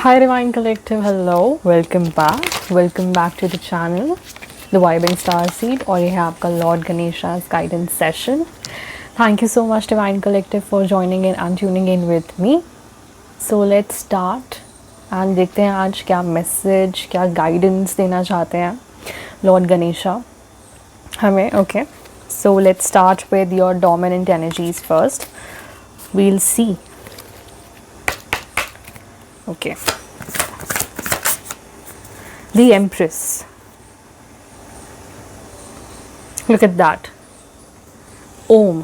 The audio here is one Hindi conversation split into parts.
Hi Divine Collective, hello, welcome back. Welcome back to the channel, The Vibing Star Seed, और ये है आपका Lord Ganesha's guidance session. Thank you so much Divine Collective for joining in and tuning in with me. So let's start and देखते हैं आज क्या मैसेज, क्या गाइडेंस देना चाहते हैं Lord Ganesha हमें. Okay, so let's start with your dominant energies first. We'll see. Okay. The Empress. Look at that. Om.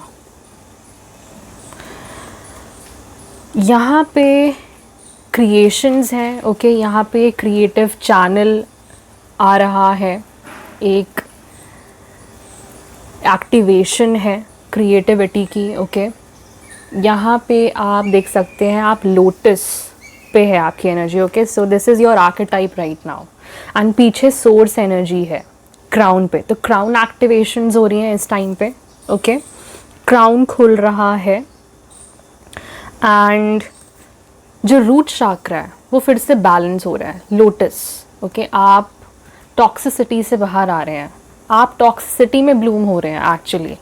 यहाँ पे क्रिएशंस हैं. ओके, यहाँ पे क्रिएटिव चैनल आ रहा है. एक एक्टिवेशन है क्रिएटिविटी की. ओके, यहाँ पे आप देख सकते हैं, आप लोटस पे है आपकी energy. Okay, so this is your archetype right now. And पीछे सोर्स एनर्जी है क्राउन पे. तो क्राउन एक्टिवेशंस हो रही हैं इस टाइम पे. ओके, क्राउन खुल रहा है एंड जो रूट चक्र है वो फिर से बैलेंस हो रहा है. लोटस. ओके, आप टॉक्सिसिटी से बाहर आ रहे हैं. आप टॉक्सिसिटी में ब्लूम हो रहे हैं एक्चुअली.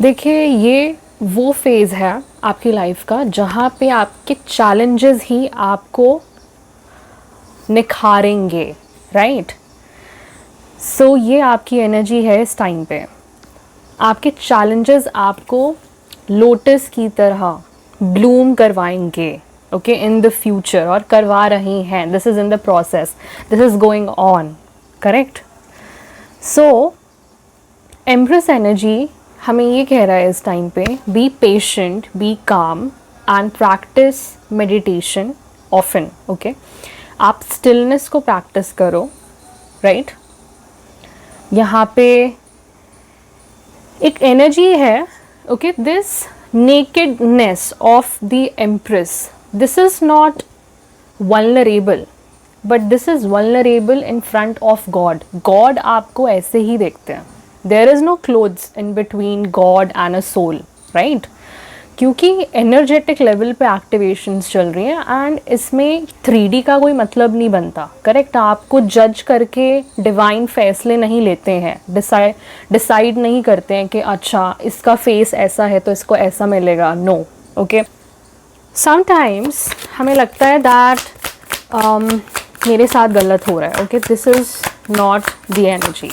देखिए, ये वो फेज़ है आपकी लाइफ का जहाँ पे आपके चैलेंजेस ही आपको निखारेंगे. राइट. सो ये आपकी एनर्जी है इस टाइम पे. आपके चैलेंजेस आपको लोटस की तरह ब्लूम करवाएंगे. ओके, इन द फ्यूचर, और करवा रही हैं. This is in the process, this is going on. Correct. So empress energy हमें ये कह रहा है इस टाइम पे, बी पेशेंट, बी काम and practice meditation often. Okay, आप स्टिलनेस को प्रैक्टिस करो. राइट. यहाँ पे एक एनर्जी है. Okay, this nakedness of the empress, this is not vulnerable, but this is vulnerable in front of God. God आपको ऐसे ही देखते हैं. There is no clothes in between god and a soul. Right. क्योंकि एनर्जेटिक लेवल पे एक्टिवेशंस चल रही हैं एंड इसमें 3D का कोई मतलब नहीं बनता. करेक्ट. आपको जज करके डिवाइन फैसले नहीं लेते हैं. डिसाइड नहीं करते हैं कि अच्छा इसका फेस ऐसा है तो इसको ऐसा मिलेगा. नो. ओके, समटाइम्स हमें लगता है दैट मेरे साथ गलत हो रहा है. Okay, this is not the energy.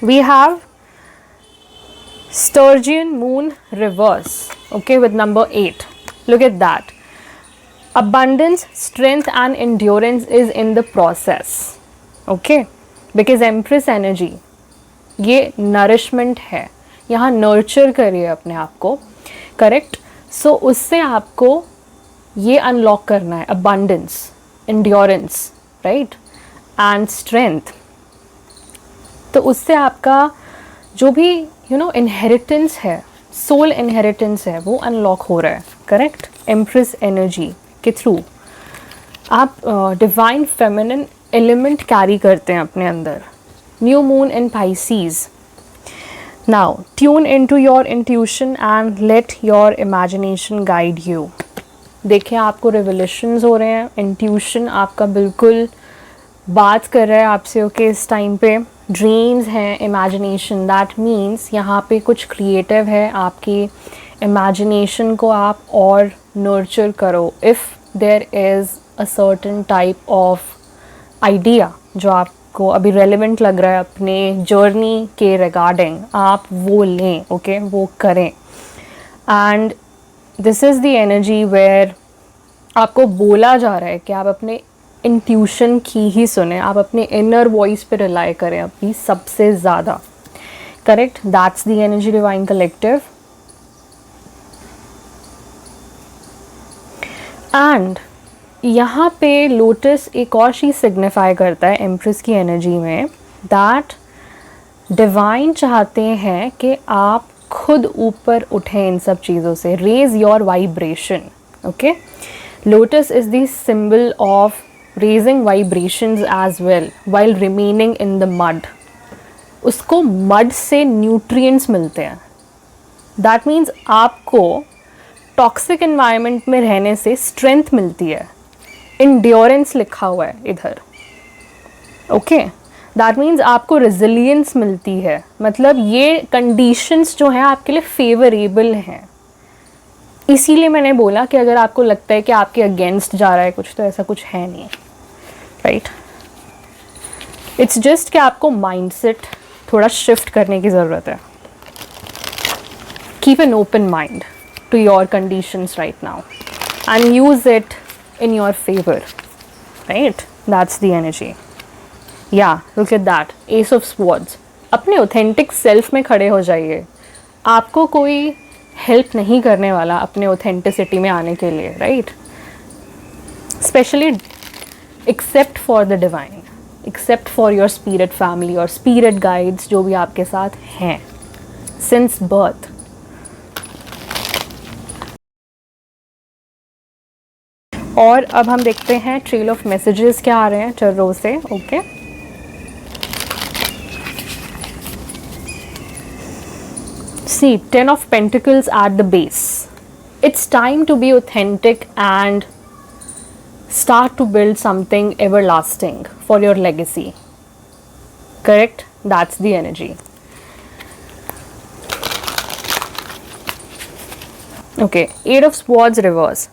We have Sturgeon Moon reverse. Okay, with number 8. Look at that. Abundance, strength and endurance is in the process. Okay, because Empress energy ये nourishment है. यहाँ nurture करिए अपने आप को. Correct. So उससे आपको ये unlock करना है. Abundance, endurance, right, and strength. तो उससे आपका जो भी इनहेरिटेंस है, सोल इनहेरिटेंस है, वो अनलॉक हो रहा है. करेक्ट. एम्प्रेस एनर्जी के थ्रू आप डिवाइन फेमिनिन एलिमेंट कैरी करते हैं अपने अंदर. New moon in Pisces. Now tune into your intuition and let your imagination guide you. देखिए, आपको रिवलेशंस हो रहे हैं. इंट्यूशन आपका बिल्कुल बात कर रहा है आपसे. ओके, इस टाइम पे ड्रीम्स हैं, इमेजिनेशन, दैट मीन्स यहाँ पे कुछ क्रिएटिव है. आपकी इमेजिनेशन को आप और नर्चर करो. If there is a certain type of idea जो आपको अभी रेलेवेंट लग रहा है अपने जर्नी के रिगार्डिंग, आप वो लें. ओके, वो करें. And this is the energy where आपको बोला जा रहा है कि आप अपने इंट्यूशन की ही सुने. आप अपने इनर वॉइस पे रिलाई करें अपनी सबसे ज़्यादा. Correct. That's the energy divine collective. And यहाँ पे लोटस एक और चीज़ सिग्निफाई करता है एम्प्रेस की एनर्जी में, दैट डिवाइन चाहते हैं कि आप खुद ऊपर उठें इन सब चीज़ों से. Raise your vibration. Okay, lotus is the symbol of raising vibrations as well while remaining in the mud. उसको मड से न्यूट्रिएंट्स मिलते हैं. दैट मीन्स आपको टॉक्सिक एनवायरनमेंट में रहने से स्ट्रेंथ मिलती है, इंड्योरेंस लिखा हुआ है इधर, ओके। दैट मीन्स आपको रेजिलियंस मिलती है, मतलब ये कंडीशंस जो हैं आपके लिए फेवरेबल हैं। इसीलिए मैंने बोला कि अगर आपको लगता है कि आपके अगेंस्ट जा रहा है कुछ, तो ऐसा कुछ है नहीं, राइट। इट्स जस्ट कि आपको माइंडसेट थोड़ा शिफ्ट करने की ज़रूरत है। Keep an open mind to your conditions right now and use it in your favor, right? That's the energy. Yeah, look at that, Ace of Swords. अपने ऑथेंटिक सेल्फ में खड़े हो जाइए। आपको कोई हेल्प नहीं करने वाला अपने ऑथेंटिसिटी में आने के लिए, right? Specially except for the divine, except for your spirit family और स्पिरिट गाइड्स जो भी आपके साथ हैं सिंस बर्थ। और अब हम देखते हैं ट्रेल ऑफ मैसेजेस क्या आ रहे हैं टैरो से, okay. See 10 of Pentacles at the base. It's time to be authentic and start to build something everlasting for your legacy. Correct? That's the energy. Okay, 8 of Swords reverse.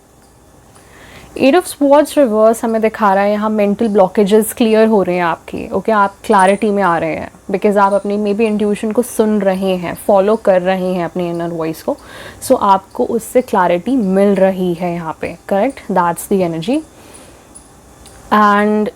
8 of swords reverse हमें दिखा रहा है यहाँ मेंटल ब्लॉकेजेस क्लियर हो रहे हैं आपकी, ओके। आप क्लैरिटी में आ रहे हैं बिकॉज आप अपनी मे बी इंट्यूशन को सुन रहे हैं, फॉलो कर रहे हैं अपनी इनर वॉइस को, सो आपको उससे क्लैरिटी मिल रही है यहाँ पे, correct. That's the energy. And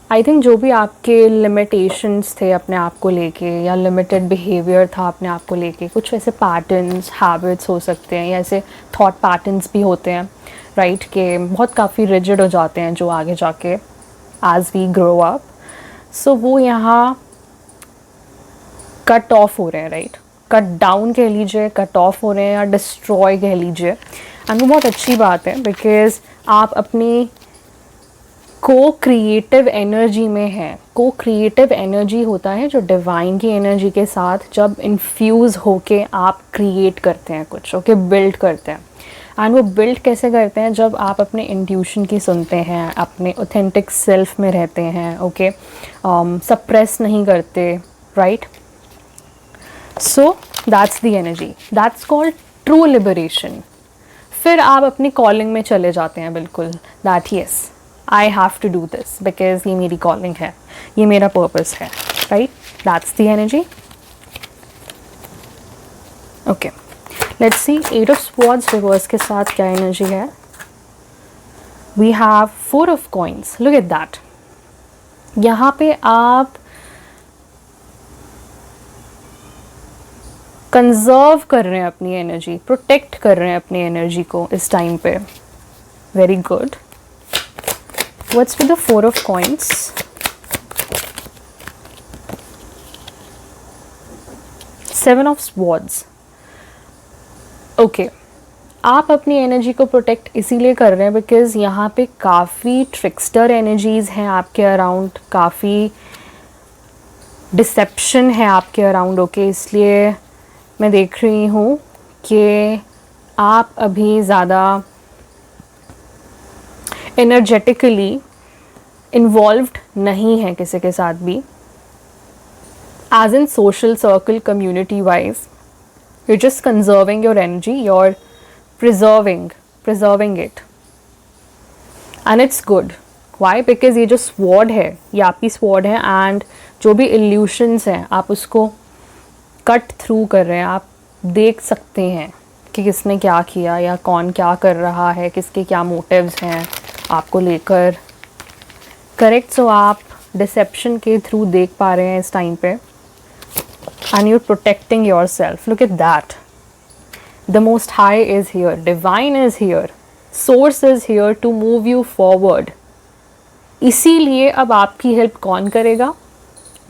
I think जो भी आपके लिमिटेशंस थे अपने आप को लेके या लिमिटेड बिहेवियर था अपने आप को लेके, कुछ ऐसे पैटर्न्स, हैबिट्स हो सकते हैं या ऐसे थॉट पैटर्न्स भी होते हैं, राइट, के बहुत काफ़ी रिजिड हो जाते हैं जो आगे जाके एज वी ग्रो अप, सो वो यहाँ कट ऑफ हो रहे हैं, राइट। कट डाउन कह लीजिए, कट ऑफ हो रहे हैं या डिस्ट्रॉय कह लीजिए। एंड वो बहुत अच्छी बात है बिकॉज आप अपनी को क्रिएटिव एनर्जी में है। को क्रिएटिव एनर्जी होता है जो डिवाइन की एनर्जी के साथ जब इन्फ्यूज़ होके आप क्रिएट करते हैं कुछ, ओके, बिल्ड करते हैं। एंड वो बिल्ड कैसे करते हैं? जब आप अपने इंट्यूशन की सुनते हैं, अपने ऑथेंटिक सेल्फ में रहते हैं, ओके, सप्रेस नहीं करते, right. So that's the energy, that's called true liberation. फिर आप अपनी कॉलिंग में चले जाते हैं, बिल्कुल, that yes I have to do this because ये मेरी कॉलिंग है, ये मेरा पर्पस है, right. That's the energy, okay. Let's see 8 of swords reverse के साथ क्या एनर्जी है। We have 4 of coins, look at that. यहाँ पे आप कंजर्व कर रहे हैं अपनी एनर्जी, प्रोटेक्ट कर रहे हैं अपनी एनर्जी को इस टाइम पे, very good. What's with the 4 of coins? Seven of swords, okay. आप अपनी एनर्जी को प्रोटेक्ट इसीलिए कर रहे हैं बिकॉज यहाँ पे काफ़ी ट्रिक्स्टर एनर्जीज़ हैं आपके अराउंड, काफ़ी डिसेप्शन है आपके अराउंड, ओके। इसलिए मैं देख रही हूँ कि आप अभी ज़्यादा एनर्जेटिकली इन्वॉल्व्ड नहीं हैं किसी के साथ भी, as in social circle, community wise. You're just conserving your energy, you're preserving it, and it's good. Why? Because ये जो sword है, ये आपकी sword है, and जो भी illusions हैं आप उसको cut through कर रहे हैं। आप देख सकते हैं कि किसने क्या किया या कौन क्या कर रहा है, किसके क्या motives हैं आपको लेकर, करेक्ट। सो आप deception के थ्रू देख पा रहे हैं इस टाइम पे, and you're protecting yourself. Look at that. The Most High is here, Divine is here, Source is here to move you forward. इसीलिए अब आपकी हेल्प कौन करेगा?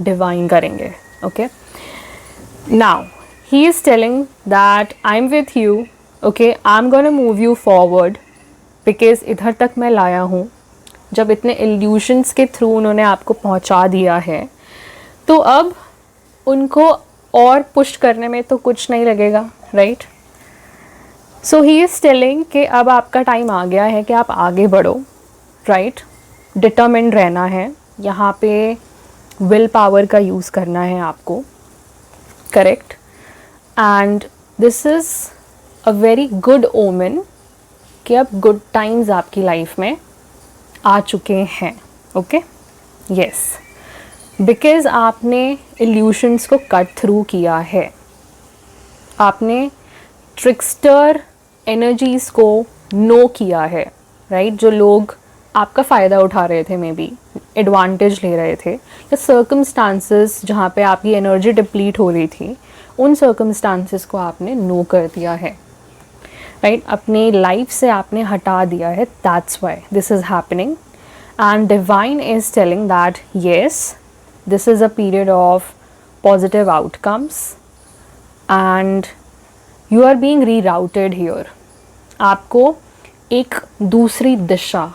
डिवाइन करेंगे, okay. Now he is telling that I am with you, okay, I am gonna move you forward because इधर तक मैं लाया हूँ। जब इतने इल्यूशंस के थ्रू उन्होंने आपको पहुँचा दिया है, तो अब उनको और पुश करने में तो कुछ नहीं लगेगा, right. So he is telling कि अब आपका टाइम आ गया है कि आप आगे बढ़ो, राइट? डिटरमिन्ड रहना है, यहाँ पे विल पावर का यूज़ करना है आपको, correct? And this is a very good omen कि अब गुड टाइम्स आपकी लाइफ में आ चुके हैं, ओके? यस, बिकॉज आपने इल्यूशंस को कट थ्रू किया है, आपने ट्रिक्स्टर एनर्जीज़ को नो किया है, राइट? जो लोग आपका फ़ायदा उठा रहे थे, मे बी एडवांटेज ले रहे थे, या सर्कमस्टांसेस जहाँ पे आपकी एनर्जी डिप्लीट हो रही थी, उन सर्कमस्टांसेस को आपने नो कर दिया है, राइट? अपनी लाइफ से आपने हटा दिया है. That's why this is happening. And divine is telling that yes, this is a period of positive outcomes and you are being rerouted here. आपको एक दूसरी दिशा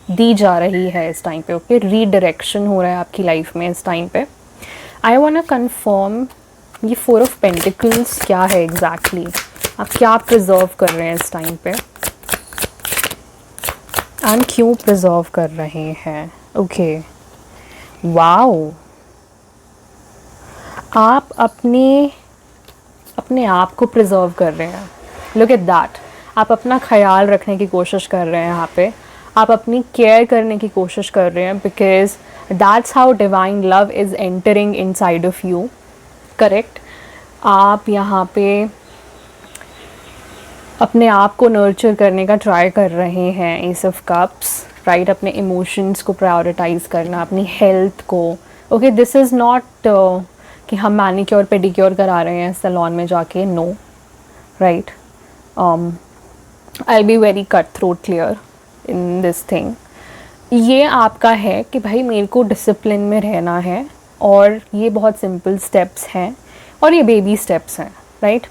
दी जा रही है इस टाइम पे, ओके? रीडायरेक्शन हो रहा है आपकी लाइफ में इस टाइम पे. आई वांट टू कंफर्म ये 4 ऑफ पेंटिकल्स क्या है एग्जैक्टली आप क्या प्रिजर्व कर रहे हैं इस टाइम पे एंड क्यों प्रिजर्व कर रहे हैं. ओके, वाओ, आप अपने आप को प्रिजर्व कर रहे हैं. Look at that. आप अपना ख्याल रखने की कोशिश कर रहे हैं यहाँ पे, आप अपनी केयर करने की कोशिश कर रहे हैं, because that's how divine love is entering inside of you, correct? आप यहाँ पे अपने आप को नर्चर करने का ट्राई कर रहे हैं, एस ऑफ कप्स, राइट? अपने इमोशंस को प्रायोरिटाइज करना, अपनी हेल्थ को. ओके, दिस इज़ नॉट कि हम मैनिक्योर पेडिक्योर करा रहे हैं सैलून में जाके, no, right? I be very cut throat clear in this thing. ये आपका है कि भाई मेरे को डिसिप्लिन में रहना है, और ये बहुत सिंपल स्टेप्स हैं और ये बेबी स्टेप्स हैं, राइट?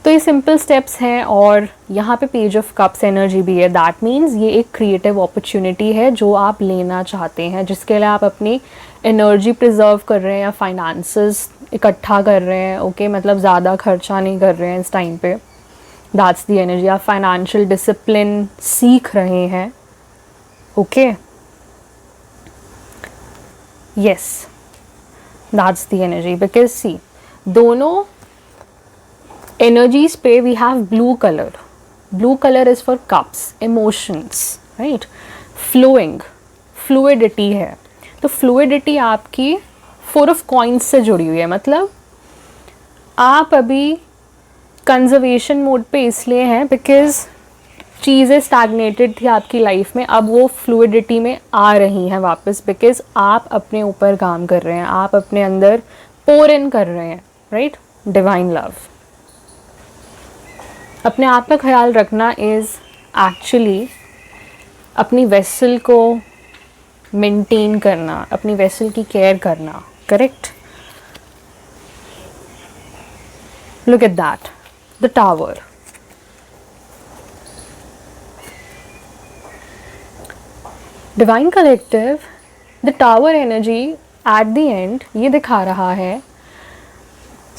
तो ये सिंपल स्टेप्स हैं, और यहाँ पे पेज ऑफ कप्स एनर्जी भी है. दैट मीन्स ये एक क्रिएटिव अपॉर्चुनिटी है जो आप लेना चाहते हैं, जिसके लिए आप अपनी एनर्जी प्रिजर्व कर रहे हैं या फाइनेंसेस इकट्ठा कर रहे हैं, ओके? मतलब ज़्यादा खर्चा नहीं कर रहे हैं इस टाइम पे. That's the energy. आप फाइनेंशियल डिसिप्लिन सीख रहे हैं, okay? Yes, that's the energy. Because see, दोनों एनर्जीज पे we have blue colour. Blue colour is for cups, emotions, right? Flowing, fluidity है. तो फ्लूइडिटी आपकी 4 ऑफ कॉइन्स से जुड़ी हुई है. मतलब आप अभी कंजर्वेशन मोड पे इसलिए हैं बिकॉज चीज़ें स्टैग्नेटेड थी आपकी लाइफ में, अब वो फ्लूइडिटी में आ रही हैं वापस, बिकॉज आप अपने ऊपर काम कर रहे हैं, आप अपने अंदर पोर इन कर रहे हैं, राइट? Divine love. अपने आप का ख्याल रखना इज़ एक्चुअली अपनी वेसल को मेंटेन करना, अपनी वेसल की केयर करना, correct? Look at that, the tower. Divine collective, the tower energy at the end ये दिखा रहा है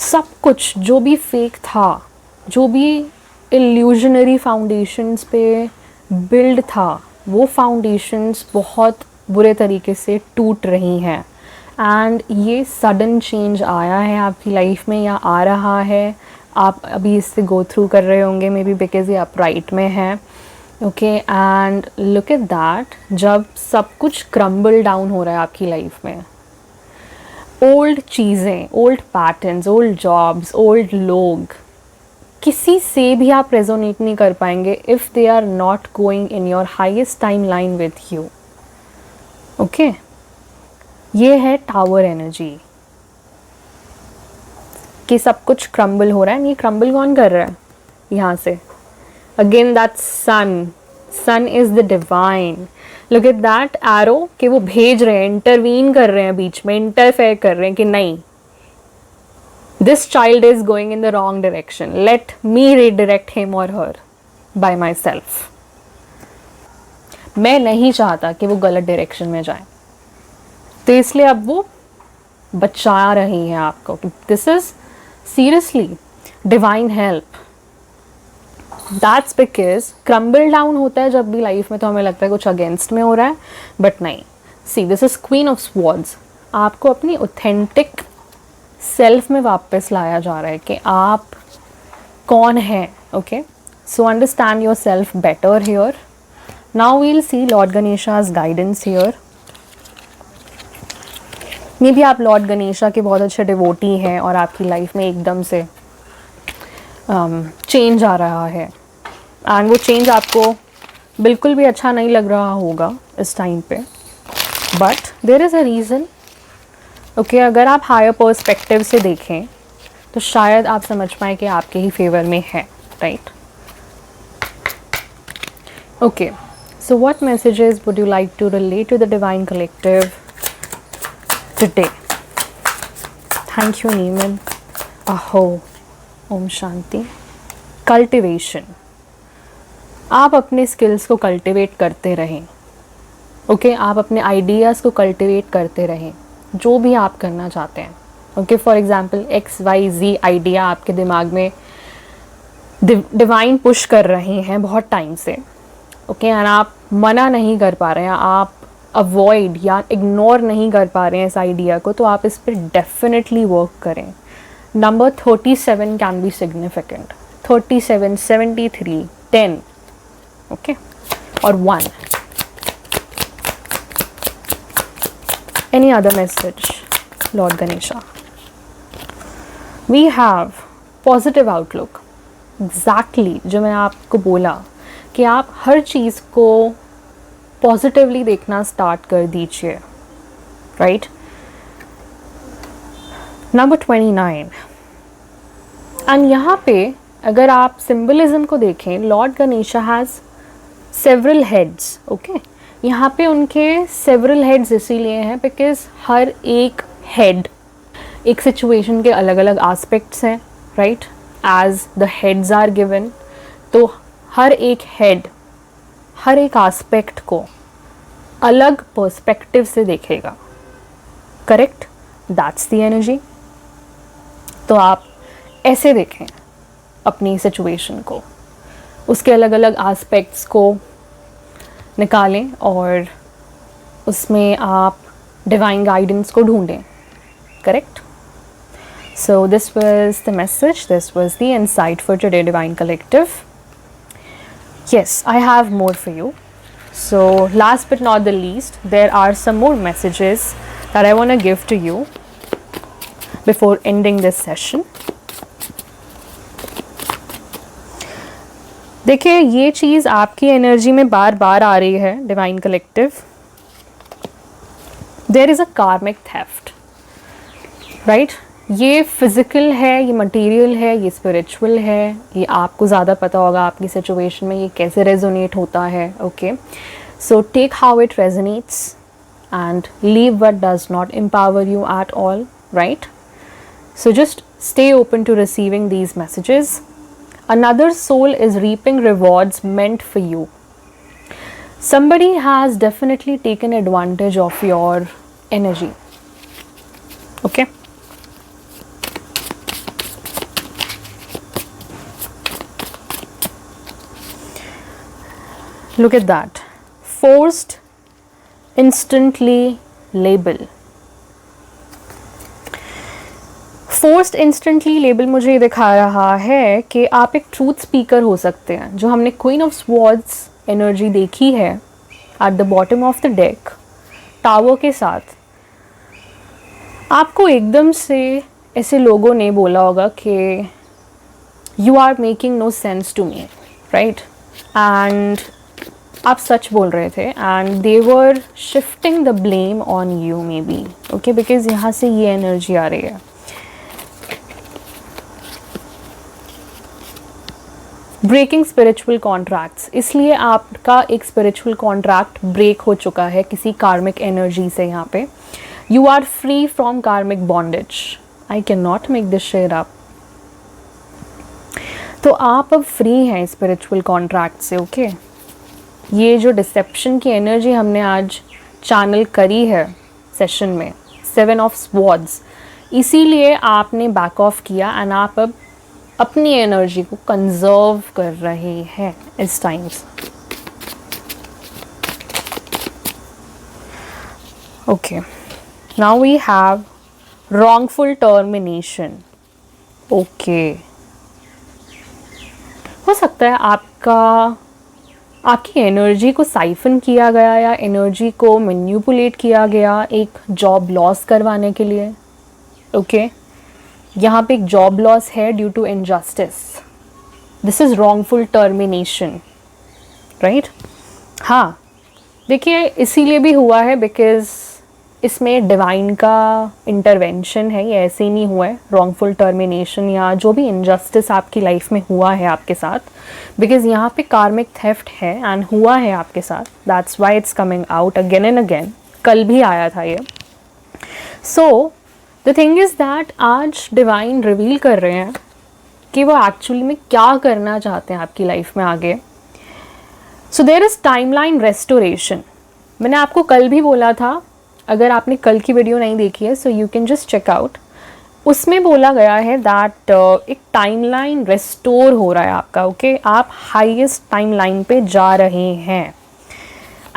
सब कुछ जो भी फेक था, जो भी इल्यूजनरी फाउंडेशंस पे बिल्ड था, वो फाउंडेशंस बहुत बुरे तरीके से टूट रही हैं. एंड ये सडन चेंज आया है आपकी लाइफ में या आ रहा है, आप अभी इससे गो थ्रू कर रहे होंगे, मे बी बिकॉज ये अपराइट में है, okay? And look at that. जब सब कुछ क्रम्बल डाउन हो रहा है आपकी लाइफ में, ओल्ड चीज़ें, old patterns, old jobs, old लोग, किसी से भी आप रेजोनेट नहीं कर पाएंगे if they are not going in your highest timeline with you, okay? ये है टावर एनर्जी कि सब कुछ क्रम्बल हो रहा है. ये क्रम्बल कौन कर रहा है यहाँ से? Again that sun. Sun is the divine. Look at that arrow कि वो भेज रहे हैं, इंटरवीन कर रहे हैं बीच में, इंटरफेयर कर रहे हैं कि नहीं, this child is going in the wrong direction, let me redirect him or her by myself. मैं नहीं चाहता कि वो गलत डायरेक्शन में जाए, तो इसलिए अब वो बचा रही हैं आपको. This is seriously divine help. That's because crumble down होता है जब भी लाइफ में, तो हमें लगता है कुछ अगेंस्ट में हो रहा है, बट नहीं. See, this is queen of swords. आपको अपनी ऑथेंटिक सेल्फ में वापस लाया जा रहा है कि आप कौन हैं. Okay, so understand yourself better here. Now we'll see lord Ganesha's guidance here. May be आप लॉर्ड गणेशा के बहुत अच्छे डिवोटी हैं और आपकी लाइफ में एकदम से चेंज आ रहा है, एंड वो चेंज आपको बिल्कुल भी अच्छा नहीं लग रहा होगा इस टाइम पे, but there is a reason. Okay, अगर आप हायर पर्सपेक्टिव से देखें तो शायद आप समझ पाएँ कि आपके ही फेवर में है, right. Okay, so what messages would you like to relate to the divine collective today? Thank you नीमन. अहो, ओम शांति. कल्टिवेशन. आप अपने स्किल्स को कल्टिवेट करते रहें. ओके, आप अपने आइडियाज़ को कल्टिवेट करते रहें, जो भी आप करना चाहते हैं. Okay, for example XYZ idea आपके दिमाग में डिवाइन पुश कर रहे हैं बहुत टाइम से. ओके, एंड आप मना नहीं कर पा रहे हैं, आप अवॉइड या इग्नोर नहीं कर पा रहे हैं इस आइडिया को, तो आप इस पर डेफिनेटली वर्क करें. Number 37 can be significant. 37, 73, 10, okay, और 1. Any other message, Lord Ganesha? We have positive outlook. Exactly, जो मैं आपको बोला कि आप हर चीज़ को पॉजिटिवली देखना स्टार्ट कर दीजिए, राइट. नंबर 29. एंड यहाँ पे अगर आप सिंबलिज्म को देखें, Lord Ganesha has several heads. Okay, यहाँ पे उनके सेवरल हेड्स इसीलिए हैं बिकॉज हर एक हेड एक सिचुएशन के अलग अलग एस्पेक्ट्स हैं, right, as the heads are given. तो हर एक हेड हर एक एस्पेक्ट को अलग पर्सपेक्टिव से देखेगा, करेक्ट. That's the energy. तो आप ऐसे देखें अपनी सिचुएशन को, उसके अलग अलग एस्पेक्ट्स को निकालें और उसमें आप डिवाइन गाइडेंस को ढूंढें, correct. So this was the message, this was the insight for today divine collective. Yes, I have more for you. So last but not the least, there are some more messages that I want to give to you before ending this session. देखिए, ये चीज़ आपकी एनर्जी में बार बार आ रही है divine collective. There is a karmic theft, right. ये फिज़िकल है, ये मटेरियल है, ये स्पिरिचुअल है. ये आपको ज़्यादा पता होगा आपकी सिचुएशन में ये कैसे रेजोनेट होता है. Okay, so take how it resonates and leave what does not empower you at all, right. So just stay open to receiving these messages. Another soul is reaping rewards meant for you. Somebody has definitely taken advantage of your energy. Okay? Look at that. Forced instantly label. Forced instantly label मुझे ये दिखा रहा है कि आप एक ट्रूथ स्पीकर हो सकते हैं. जो हमने क्वीन ऑफ स्वॉर्ड्स एनर्जी देखी है at the bottom of the deck tower के साथ, आपको एकदम से ऐसे लोगों ने बोला होगा कि you are making no sense to me, right, and आप सच बोल रहे थे and they were shifting the blame on you maybe. Okay, because यहाँ से ये एनर्जी आ रही है. ब्रेकिंग स्पिरिचुअल कॉन्ट्रैक्ट्स, इसलिए आपका एक स्पिरिचुअल कॉन्ट्रैक्ट ब्रेक हो चुका है किसी कार्मिक एनर्जी से. यहाँ पे you are free from karmic bondage. I can not make this share up. तो आप अब फ्री हैं स्पिरिचुअल कॉन्ट्रैक्ट से. ओके, ये जो डिसेप्शन की एनर्जी हमने आज चैनल करी है सेशन में, 7 ऑफ स्वॉर्ड्स, इसीलिए आपने बैक ऑफ किया एंड आप अब अपनी एनर्जी को कंजर्व कर रहे हैं इस times. Okay, now we have wrongful termination। ओके, हो सकता है आपकी एनर्जी को साइफन किया गया या एनर्जी को मैनिपुलेट किया गया एक जॉब लॉस करवाने के लिए। ओके, यहाँ पे एक जॉब लॉस है due to injustice. This is wrongful termination, right. हाँ, देखिए इसीलिए भी हुआ है बिकॉज इसमें डिवाइन का इंटरवेंशन है, ये ऐसे ही नहीं हुआ है रॉन्गफुल टर्मिनेशन या जो भी इनजस्टिस आपकी लाइफ में हुआ है आपके साथ, बिकॉज यहाँ पे कार्मिक थेफ्ट है एंड हुआ है आपके साथ। That's why it's coming out again and again. कल भी आया था ये। So the thing is that आज डिवाइन रिवील कर रहे हैं कि वो एक्चुअली में क्या करना चाहते हैं आपकी लाइफ में आगे। So there is timeline restoration. मैंने आपको कल भी बोला था, अगर आपने कल की वीडियो नहीं देखी है so you can just check out. उसमें बोला गया है दैट एक टाइमलाइन रेस्टोर हो रहा है आपका। ओके, आप हाईएस्ट टाइमलाइन पे जा रहे हैं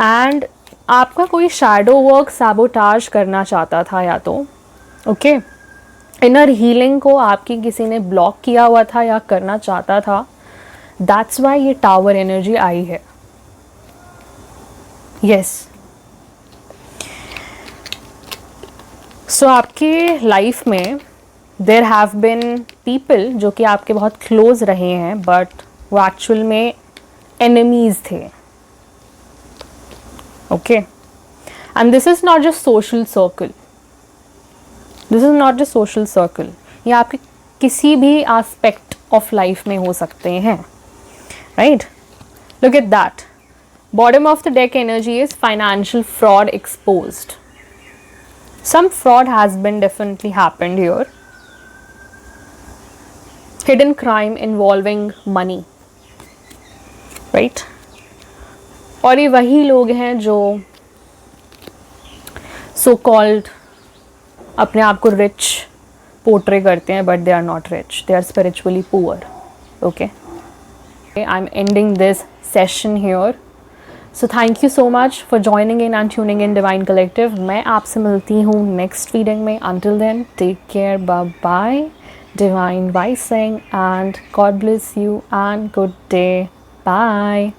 एंड आपका कोई शैडो वर्क सैबोटाज करना चाहता था या तो ओके, इनर हीलिंग को आपकी किसी ने ब्लॉक किया हुआ था या करना चाहता था। दैट्स वाई ये टावर एनर्जी आई है। यस, सो आपके लाइफ में देर हैव बिन पीपल जो कि आपके बहुत क्लोज रहे हैं बट वो एक्चुअल में एनिमीज थे। Okay, and this is not just social circle, this is not just social circle, ये आपके किसी भी एस्पेक्ट ऑफ लाइफ में हो सकते हैं, right. Look at that, bottom of the deck energy is financial fraud exposed. Some fraud has been definitely happened here. Hidden crime involving money, right? और ये वही लोग हैं जो so called अपने आप को rich portray करते हैं but they are not rich, they are spiritually poor. Okay, I'm ending this session here. So thank you so much for joining in and tuning in divine collective. मैं आपसे मिलती हूँ नेक्स्ट रीडिंग में। Until then take care, bye bye, divine voicing and God bless you and good day, bye.